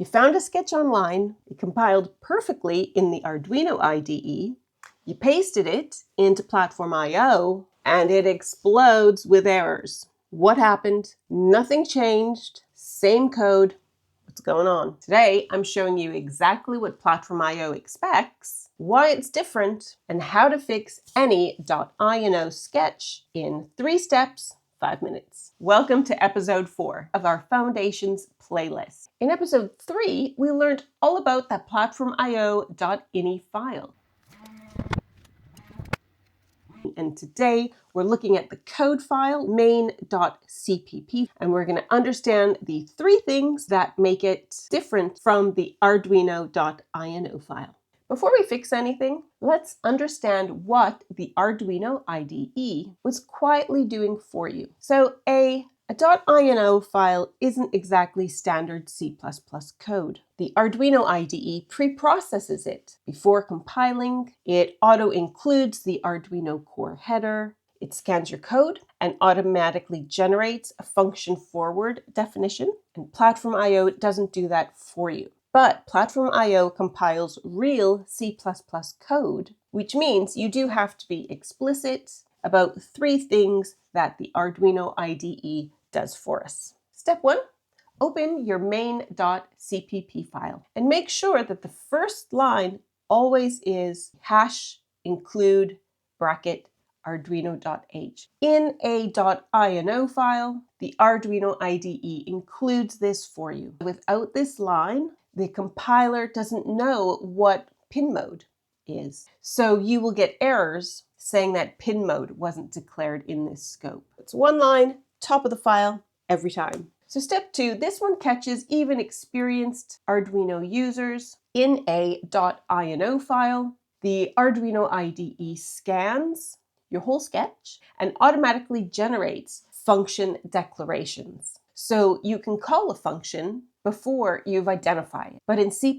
You found a sketch online, it compiled perfectly in the Arduino IDE, you pasted it into platformio, and it explodes with errors. What happened? Nothing changed, same code. What's going on? Today, I'm showing you exactly what platformio expects, why it's different, and how to fix any .ini sketch in 3 steps, 5 minutes. Welcome to episode 4 of our Foundations playlist. In episode 3, we learned all about that platformio.ini file. And today we're looking at the code file Main.cpp, and we're going to understand the 3 things that make it different from the Arduino.ini file. Before we fix anything, let's understand what the Arduino IDE was quietly doing for you. So a .ini file isn't exactly standard C++ code. The Arduino IDE pre-processes it. Before compiling, it auto-includes the Arduino core header, it scans your code and automatically generates a function forward definition, and platformio doesn't do that for you. But platformio compiles real C++ code, which means you do have to be explicit about 3 things that the Arduino IDE does for us. Step 1, open your main.cpp file and make sure that the first line always is #include bracket arduino.h. In a .ino file, the Arduino IDE includes this for you. Without this line, the compiler doesn't know what pin mode is. So you will get errors saying that pin mode wasn't declared in this scope. It's 1 line, top of the file, every time. So step 2, this one catches even experienced Arduino users. In a .ino file, the Arduino IDE scans your whole sketch and automatically generates function declarations. So you can call a function before you've identified it. But in C++,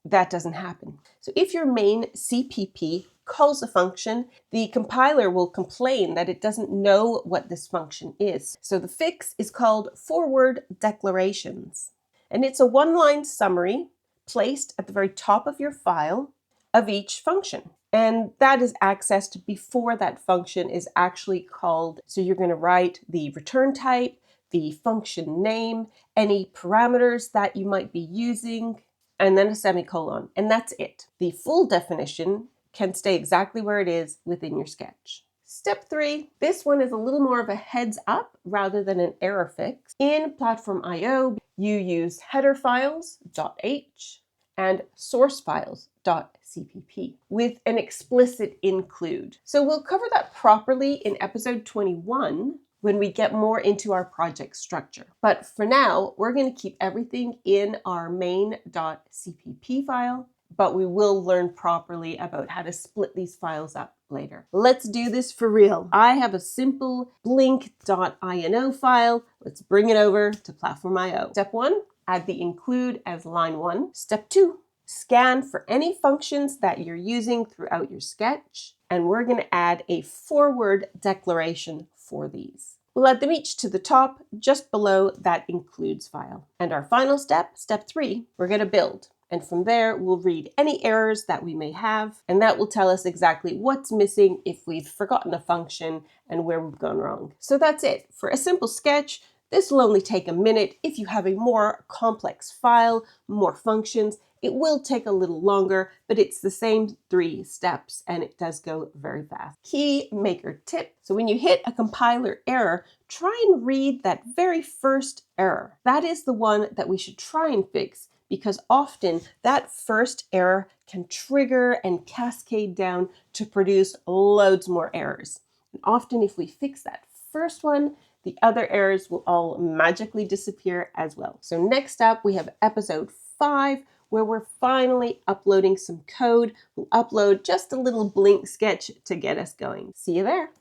that doesn't happen. So if your main.cpp calls a function, the compiler will complain that it doesn't know what this function is. So the fix is called forward declarations. And it's a 1-line summary placed at the very top of your file of each function. And that is accessed before that function is actually called. So you're going to write the return type, the function name, any parameters that you might be using, and then a semicolon. And that's it. The full definition can stay exactly where it is within your sketch. Step 3, this one is a little more of a heads up rather than an error fix. In platformio, you use header files.h and source files.cpp with an explicit include. So we'll cover that properly in episode 21 when we get more into our project structure. But for now, we're going to keep everything in our main.cpp file, but we will learn properly about how to split these files up later. Let's do this for real. I have a simple blink.ino file. Let's bring it over to platformio. Step 1, add the include as line 1. Step 2, scan for any functions that you're using throughout your sketch, and we're going to add a forward declaration for these. We'll add them each to the top, just below that includes file. And our final step, step 3, we're going to build. And from there, we'll read any errors that we may have, and that will tell us exactly what's missing if we've forgotten a function and where we've gone wrong. So that's it. For a simple sketch, this will only take a minute. If you have a more complex file, more functions, it will take a little longer, but it's the same 3 steps and it does go very fast. Key maker tip. So when you hit a compiler error, try and read that very first error. That is the one that we should try and fix, because often that first error can trigger and cascade down to produce loads more errors. And often if we fix that first one, the other errors will all magically disappear as well. So next up, we have episode 5, where we're finally uploading some code. We'll upload just a little blink sketch to get us going. See you there.